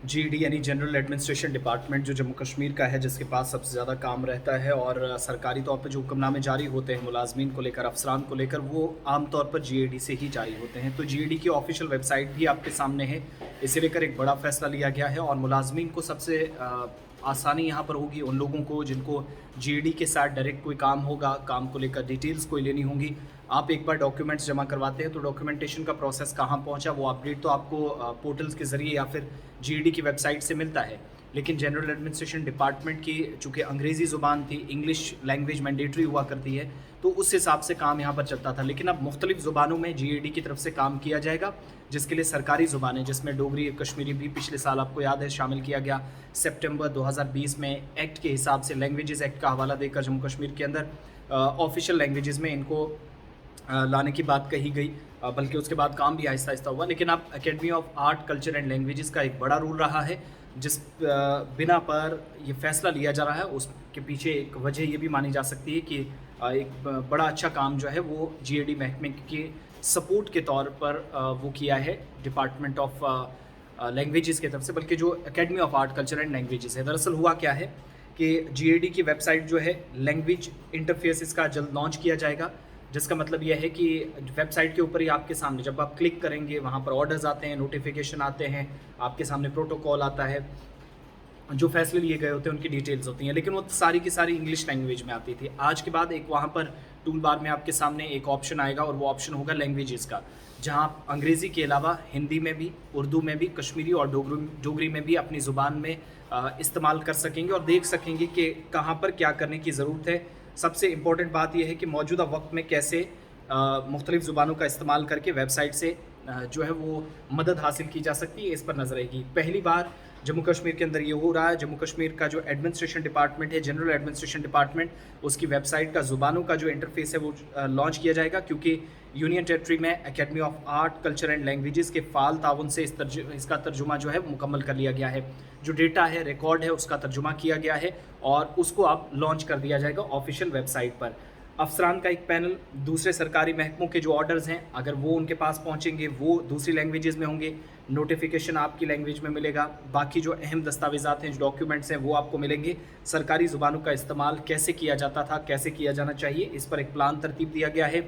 GED यानी general administration department जो जम्मू कश्मीर का है, जिसके पास सबसे ज़्यादा काम रहता है और सरकारी तौर पे जो हुक्मनामे जारी होते हैं मुलाजमीन को लेकर, अफसरान को लेकर, वो आमतौर पर जीईडी से ही जारी होते हैं। तो जीईडी की ऑफिशियल वेबसाइट भी आपके सामने है। इसे लेकर एक बड़ा फैसला लिया गया है और मुलाजमीन को सबसे आसानी यहाँ पर होगी उन लोगों को जिनको जीईडी के साथ डायरेक्ट कोई काम होगा, काम को लेकर डिटेल्स कोई लेनी होंगी। आप एक बार डॉक्यूमेंट्स जमा करवाते हैं तो डॉक्यूमेंटेशन का प्रोसेस कहाँ पहुँचा, वो अपडेट तो आपको पोर्टल्स के ज़रिए या फिर जीईडी की वेबसाइट से मिलता है। लेकिन जनरल एडमिनिस्ट्रेशन डिपार्टमेंट की चूँकि अंग्रेज़ी ज़ुबान थी, इंग्लिश लैंग्वेज मैंडेटरी हुआ करती है, तो उस हिसाब से काम यहाँ पर चलता था। लेकिन अब मुख्तलिफ़ ज़ुबानों में जीईडी की तरफ से काम किया जाएगा, जिसके लिए सरकारी ज़ुबानें, जिसमें डोगरी कश्मीरी भी पिछले साल आपको याद है शामिल किया गया। सितंबर 2020 में एक्ट के हिसाब से लैंग्वेजेस एक्ट का हवाला देकर जम्मू कश्मीर के अंदर ऑफिशियल लैंग्वेजेस में इनको लाने की बात कही गई, बल्कि उसके बाद काम भी आहिस्ता आहिस्ता हुआ। लेकिन अब academy of art culture and languages का एक बड़ा रोल रहा है, जिस बिना पर ये फैसला लिया जा रहा है। उसके पीछे एक वजह ये भी मानी जा सकती है कि एक बड़ा अच्छा काम जो है वो जीईडी महकमे के सपोर्ट के तौर पर वो किया है डिपार्टमेंट ऑफ लैंग्वेजेस की तरफ से, बल्कि जो academy of art culture and languages है। दरअसल हुआ क्या है कि जीईडी की वेबसाइट जो है लैंग्वेज इंटरफेस इसका जल्द लॉन्च किया जाएगा, जिसका मतलब यह है कि वेबसाइट के ऊपर ही आपके सामने जब आप क्लिक करेंगे वहाँ पर ऑर्डर्स आते हैं, नोटिफिकेशन आते हैं, आपके सामने प्रोटोकॉल आता है, जो फैसले लिए गए होते हैं उनकी डिटेल्स होती हैं। लेकिन वो सारी की सारी इंग्लिश लैंग्वेज में आती थी। आज के बाद एक वहाँ पर टूल बार में आपके सामने एक ऑप्शन आएगा और वो ऑप्शन होगा लैंग्वेजेस का, जहाँ आप अंग्रेज़ी के अलावा हिंदी में भी, उर्दू में भी, कश्मीरी और डोगरी में भी अपनी ज़ुबान में इस्तेमाल कर सकेंगे और देख सकेंगे कि कहाँ पर क्या करने की ज़रूरत है। सबसे इम्पॉर्टेंट बात यह है कि मौजूदा वक्त में कैसे मुख्तलिफ़ ज़ुबानों का इस्तेमाल करके वेबसाइट से जो है वो मदद हासिल की जा सकती है, इस पर नज़र रहेगी। पहली बार जम्मू कश्मीर के अंदर ये हो रहा है। जम्मू कश्मीर का जो एडमिनिस्ट्रेशन डिपार्टमेंट है, जनरल एडमिनिस्ट्रेशन डिपार्टमेंट, उसकी वेबसाइट का ज़ुबानों का जो इंटरफेस है वो लॉन्च किया जाएगा, क्योंकि यूनियन टेरिटरी में academy of art culture and languages के फ़ाल ताउन से इसका तर्जुमा जो है मुकम्मल कर लिया गया है। जो डेटा है, रिकॉर्ड है, उसका तर्जुमा किया गया है और उसको अब लॉन्च कर दिया जाएगा ऑफिशियल वेबसाइट पर। अफसरान का एक पैनल दूसरे सरकारी महकमों के जो ऑर्डर्स हैं, अगर वो उनके पास पहुंचेंगे, वो दूसरी लैंग्वेजेस में होंगे, नोटिफिकेशन आपकी लैंग्वेज में मिलेगा, बाकी जो अहम दस्तावेज़ात हैं, जो डॉक्यूमेंट्स हैं, वो आपको मिलेंगे। सरकारी ज़ुबानों का इस्तेमाल कैसे किया जाता था, कैसे किया जाना चाहिए, इस पर एक प्लान तरतीब दिया गया है।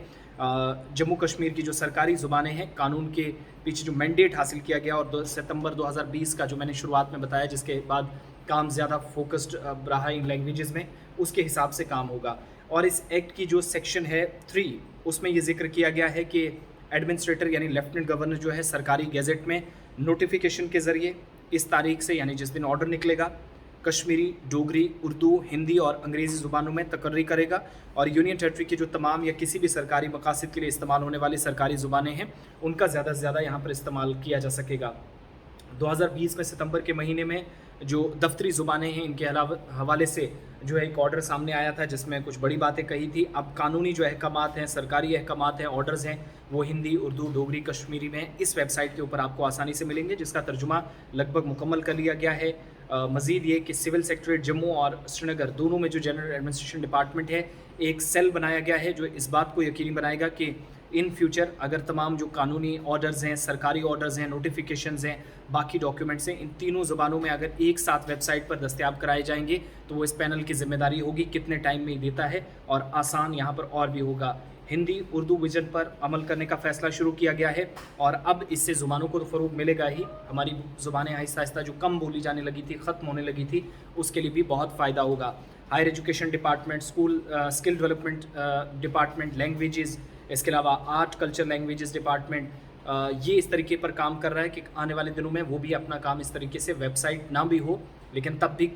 जम्मू कश्मीर की जो सरकारी ज़ुबानें हैं, कानून के पीछे जो मैंडेट हासिल किया गया और सितंबर 2020 का जो मैंने शुरुआत में बताया, जिसके बाद काम ज़्यादा फोकस्ड रहा इन लैंग्वेजेस में, उसके हिसाब से काम होगा। और इस एक्ट की जो सेक्शन है 3, उसमें ये जिक्र किया गया है कि एडमिनिस्ट्रेटर यानी लेफ्टिनेंट गवर्नर जो है सरकारी गैजेट में नोटिफिकेशन के ज़रिए इस तारीख से, यानी जिस दिन ऑर्डर निकलेगा, कश्मीरी, डोगरी, उर्दू, हिंदी और अंग्रेज़ी ज़ुबानों में तकर्री करेगा और यूनियन टेरिटरी की जो तमाम या किसी भी सरकारी मकासद के लिए इस्तेमाल होने वाली सरकारी ज़ुबानें हैं, उनका ज़्यादा से ज़्यादा यहाँ पर इस्तेमाल किया जा सकेगा। 2020 में सितंबर के महीने में जो दफ्तरी ज़ुबानें हैं, इनके हवाले से जो है एक ऑर्डर सामने आया था, जिसमें कुछ बड़ी बातें कही थी। अब कानूनी जो अहकामात हैं, सरकारी अहकामात हैं, ऑर्डर्स हैं, वो हिंदी, उर्दू, डोगरी, कश्मीरी में इस वेबसाइट के ऊपर आपको आसानी से मिलेंगे, जिसका तर्जुमा लगभग मुकम्मल कर लिया गया है। मज़ीद ये कि सिविल सेक्रेटरीट जम्मू और श्रीनगर दोनों में जो जनरल एडमिनिस्ट्रेशन डिपार्टमेंट है, एक सेल बनाया गया है जो इस बात को यकीनी बनाएगा कि इन फ्यूचर अगर तमाम जो कानूनी ऑर्डर्स हैं, सरकारी ऑर्डर्स हैं, नोटिफिकेशंस हैं, बाकी डॉक्यूमेंट्स हैं, इन तीनों ज़ुबानों में अगर एक साथ वेबसाइट पर दस्तयाब कराए जाएंगे तो वो इस पैनल की ज़िम्मेदारी होगी कितने टाइम में देता है, और आसान यहाँ पर और भी होगा। हिंदी उर्दू विजन पर अमल करने का फ़ैसला शुरू किया गया है और अब इससे ज़ुबानों को तो फ़रोग़ मिलेगा ही। हमारी ज़ुबानें आहिस्ता आहिस्ता जो कम बोली जाने लगी थी, ख़त्म होने लगी थी, उसके लिए भी बहुत फ़ायदा होगा। Higher education department, skill development department, languages, इसके अलावा आर्ट कल्चर लैंग्वेजेस डिपार्टमेंट, ये इस तरीके पर काम कर रहा है कि आने वाले दिनों में वो भी अपना काम इस तरीके से, वेबसाइट ना भी हो लेकिन तब भी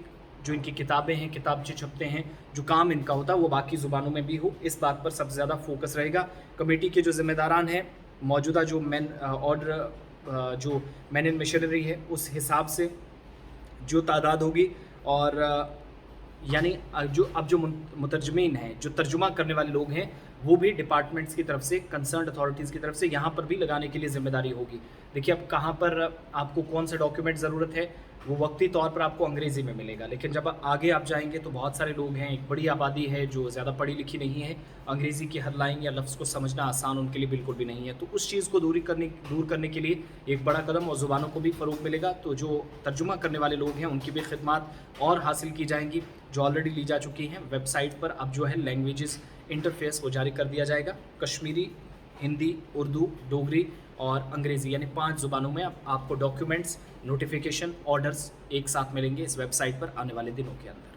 जो इनकी किताबें हैं, किताबचे छपते हैं, जो काम इनका होता है वो बाकी ज़ुबानों में भी हो, इस बात पर सबसे ज़्यादा फोकस रहेगा। कमेटी के जो ज़िम्मेदारान हैं, मौजूदा जो जो मैन इन मशीनरी है, उस हिसाब से जो तादाद होगी और यानी जो मुतरजमीन हैं, जो तर्जुमा करने वाले लोग हैं, वो भी डिपार्टमेंट्स की तरफ से, कंसर्न्ड अथॉरिटीज़ की तरफ से यहाँ पर भी लगाने के लिए ज़िम्मेदारी होगी। देखिए अब कहाँ पर आपको कौन सा डॉक्यूमेंट ज़रूरत है, वो वक्ती तौर पर आपको अंग्रेज़ी में मिलेगा, लेकिन जब आगे आप जाएँगे तो बहुत सारे लोग हैं, एक बड़ी आबादी है जो ज़्यादा पढ़ी लिखी नहीं है, अंग्रेज़ी की हर लाइन या लफ्ज़ को समझना आसान उनके लिए बिल्कुल भी नहीं है। तो उस चीज़ को दूर करने के लिए एक बड़ा कदम और ज़ुबानों को भी फ़रोग़ मिलेगा, तो जो तर्जुमा करने वाले लोग हैं उनकी भी खिदमत और हासिल की जाएँगी, जो ऑलरेडी ली जा चुकी हैं। वेबसाइट पर अब जो है लैंग्वेजेस इंटरफ़ेस वो जारी कर दिया जाएगा, कश्मीरी, हिंदी, उर्दू, डोगरी और अंग्रेज़ी यानी 5 ज़ुबानों में आपको डॉक्यूमेंट्स, नोटिफ़िकेशन, ऑर्डर्स एक साथ मिलेंगे इस वेबसाइट पर आने वाले दिनों के अंदर।